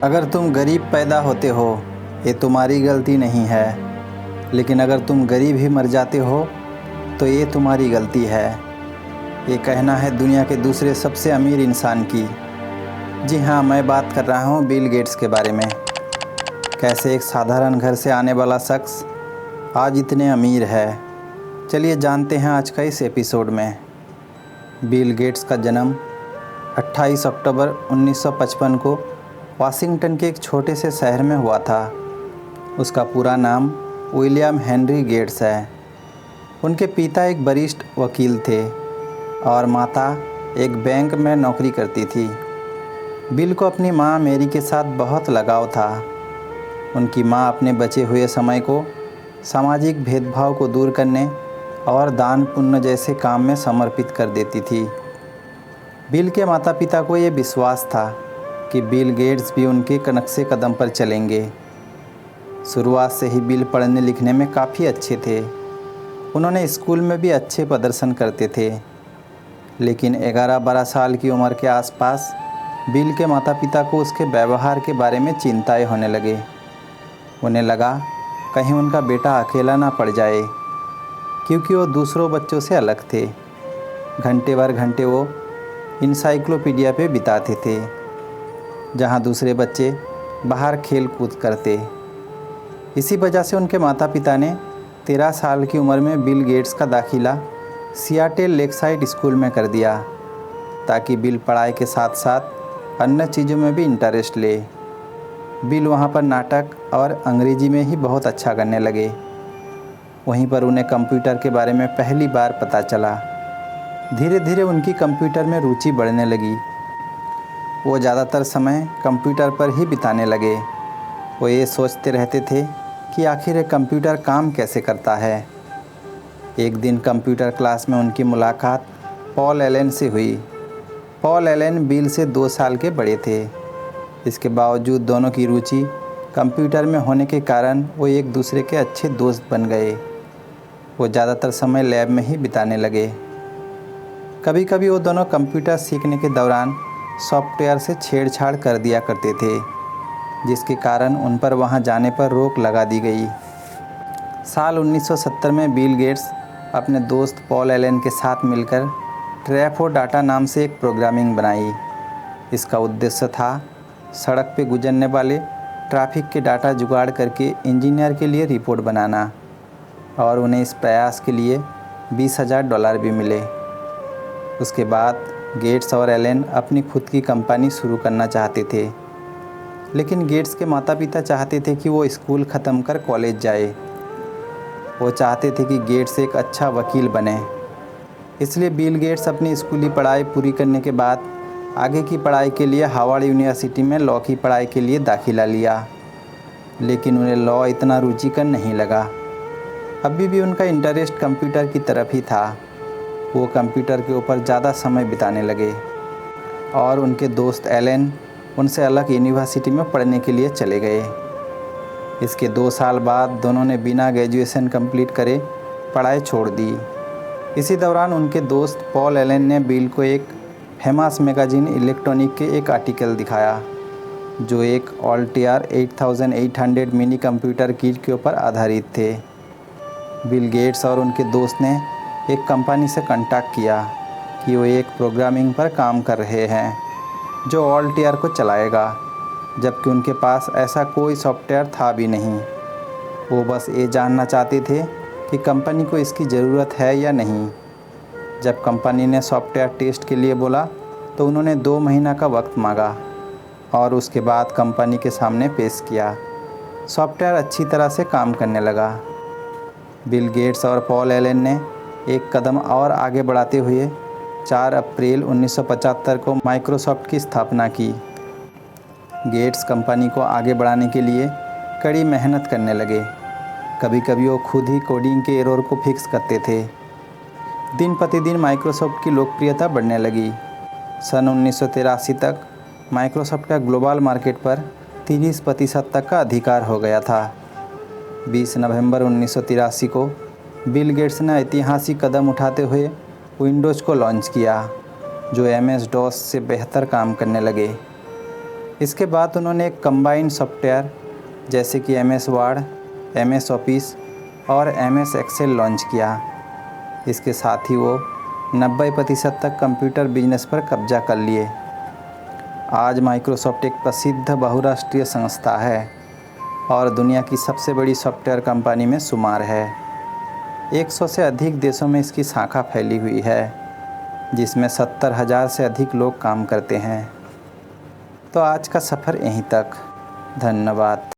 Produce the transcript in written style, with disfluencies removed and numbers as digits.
अगर तुम गरीब पैदा होते हो ये तुम्हारी गलती नहीं है, लेकिन अगर तुम गरीब ही मर जाते हो तो ये तुम्हारी गलती है। ये कहना है दुनिया के दूसरे सबसे अमीर इंसान की। जी हाँ, मैं बात कर रहा हूँ बिल गेट्स के बारे में। कैसे एक साधारण घर से आने वाला शख्स आज इतने अमीर है, चलिए जानते हैं आज का इस एपिसोड में। बिल गेट्स का जन्म 28 अक्टूबर 1955 को वाशिंगटन के एक छोटे से शहर में हुआ था। उसका पूरा नाम विलियम हेनरी गेट्स है। उनके पिता एक वरिष्ठ वकील थे और माता एक बैंक में नौकरी करती थी। बिल को अपनी माँ मैरी के साथ बहुत लगाव था। उनकी माँ अपने बचे हुए समय को सामाजिक भेदभाव को दूर करने और दान पुण्य जैसे काम में समर्पित कर देती थी। बिल के माता पिता को ये विश्वास था कि बिल गेट्स भी उनके नक्शे कदम पर चलेंगे। शुरुआत से ही बिल पढ़ने लिखने में काफ़ी अच्छे थे। उन्होंने स्कूल में भी अच्छे प्रदर्शन करते थे, लेकिन 11-12 साल की उम्र के आसपास बिल के माता पिता को उसके व्यवहार के बारे में चिंताएं होने लगे। उन्हें लगा कहीं उनका बेटा अकेला ना पड़ जाए, क्योंकि वो दूसरों बच्चों से अलग थे। घंटे वो इंसाइक्लोपीडिया पे बिताते थे, जहाँ दूसरे बच्चे बाहर खेल कूद करते। इसी वजह से उनके माता पिता ने 13 साल की उम्र में बिल गेट्स का दाखिला सियाटेल लेकसाइड स्कूल में कर दिया, ताकि बिल पढ़ाई के साथ साथ अन्य चीज़ों में भी इंटरेस्ट ले। बिल वहाँ पर नाटक और अंग्रेजी में ही बहुत अच्छा करने लगे। वहीं पर उन्हें कंप्यूटर के बारे में पहली बार पता चला। धीरे धीरे उनकी कंप्यूटर में रुचि बढ़ने लगी। वो ज़्यादातर समय कंप्यूटर पर ही बिताने लगे। वो ये सोचते रहते थे कि आखिर ये कंप्यूटर काम कैसे करता है। एक दिन कंप्यूटर क्लास में उनकी मुलाकात पॉल एलन से हुई। पॉल एलन बिल से 2 साल के बड़े थे। इसके बावजूद दोनों की रुचि कंप्यूटर में होने के कारण वो एक दूसरे के अच्छे दोस्त बन गए। वो ज़्यादातर समय लैब में ही बिताने लगे। कभी कभी वो दोनों कंप्यूटर सीखने के दौरान सॉफ्टवेयर से छेड़छाड़ कर दिया करते थे, जिसके कारण उन पर वहां जाने पर रोक लगा दी गई। साल 1970 में बिल गेट्स अपने दोस्त पॉल एलन के साथ मिलकर ट्रैफो डाटा नाम से एक प्रोग्रामिंग बनाई। इसका उद्देश्य था सड़क पे गुजरने वाले ट्रैफिक के डाटा जुगाड़ करके इंजीनियर के लिए रिपोर्ट बनाना, और उन्हें इस प्रयास के लिए $20,000 भी मिले। उसके बाद गेट्स और एलन अपनी खुद की कंपनी शुरू करना चाहते थे, लेकिन गेट्स के माता पिता चाहते थे कि वो स्कूल ख़त्म कर कॉलेज जाए। वो चाहते थे कि गेट्स एक अच्छा वकील बने। इसलिए बिल गेट्स अपनी स्कूली पढ़ाई पूरी करने के बाद आगे की पढ़ाई के लिए हार्वर्ड यूनिवर्सिटी में लॉ की पढ़ाई के लिए दाखिला लिया, लेकिन उन्हें लॉ इतना रुचिकर नहीं लगा। अभी भी उनका इंटरेस्ट कंप्यूटर की तरफ ही था। वो कंप्यूटर के ऊपर ज़्यादा समय बिताने लगे और उनके दोस्त एलन उनसे अलग यूनिवर्सिटी में पढ़ने के लिए चले गए। इसके 2 साल बाद दोनों ने बिना ग्रेजुएशन कंप्लीट करे पढ़ाई छोड़ दी। इसी दौरान उनके दोस्त पॉल एलन ने बिल को एक फेमस मैगजीन इलेक्ट्रॉनिक के एक आर्टिकल दिखाया, जो एक ऑल्टियर 8800 मिनी कंप्यूटर किट के ऊपर आधारित थे। बिल गेट्स और उनके दोस्त ने एक कंपनी से कांटेक्ट किया कि वो एक प्रोग्रामिंग पर काम कर रहे हैं जो ऑल्टियर को चलाएगा, जबकि उनके पास ऐसा कोई सॉफ्टवेयर था भी नहीं। वो बस ये जानना चाहते थे कि कंपनी को इसकी ज़रूरत है या नहीं। जब कंपनी ने सॉफ्टवेयर टेस्ट के लिए बोला तो उन्होंने 2 महीना का वक्त मांगा और उसके बाद कंपनी के सामने पेश किया। सॉफ्टवेयर अच्छी तरह से काम करने लगा। बिल गेट्स और पॉल एलन ने एक कदम और आगे बढ़ाते हुए 4 अप्रैल 1975 को माइक्रोसॉफ्ट की स्थापना की। गेट्स कंपनी को आगे बढ़ाने के लिए कड़ी मेहनत करने लगे। कभी कभी वो खुद ही कोडिंग के एरर को फिक्स करते थे। दिन प्रतिदिन माइक्रोसॉफ्ट की लोकप्रियता बढ़ने लगी। सन 1983 तक माइक्रोसॉफ्ट का ग्लोबल मार्केट पर 30% तक का अधिकार हो गया था। 20 नवंबर 1983 को बिल गेट्स ने ऐतिहासिक कदम उठाते हुए विंडोज़ को लॉन्च किया, जो MS-DOS से बेहतर काम करने लगे। इसके बाद उन्होंने एक कंबाइंड सॉफ्टवेयर जैसे कि MS वर्ड, MS ऑफिस और MS एक्सेल लॉन्च किया। इसके साथ ही वो 90% तक कंप्यूटर बिजनेस पर कब्जा कर लिए। आज माइक्रोसॉफ्ट एक प्रसिद्ध बहुराष्ट्रीय संस्था है और दुनिया की सबसे बड़ी सॉफ्टवेयर कंपनी में शुमार है। 100 से अधिक देशों में इसकी शाखा फैली हुई है, जिसमें 70,000 से अधिक लोग काम करते हैं। तो आज का सफ़र यहीं तक। धन्यवाद।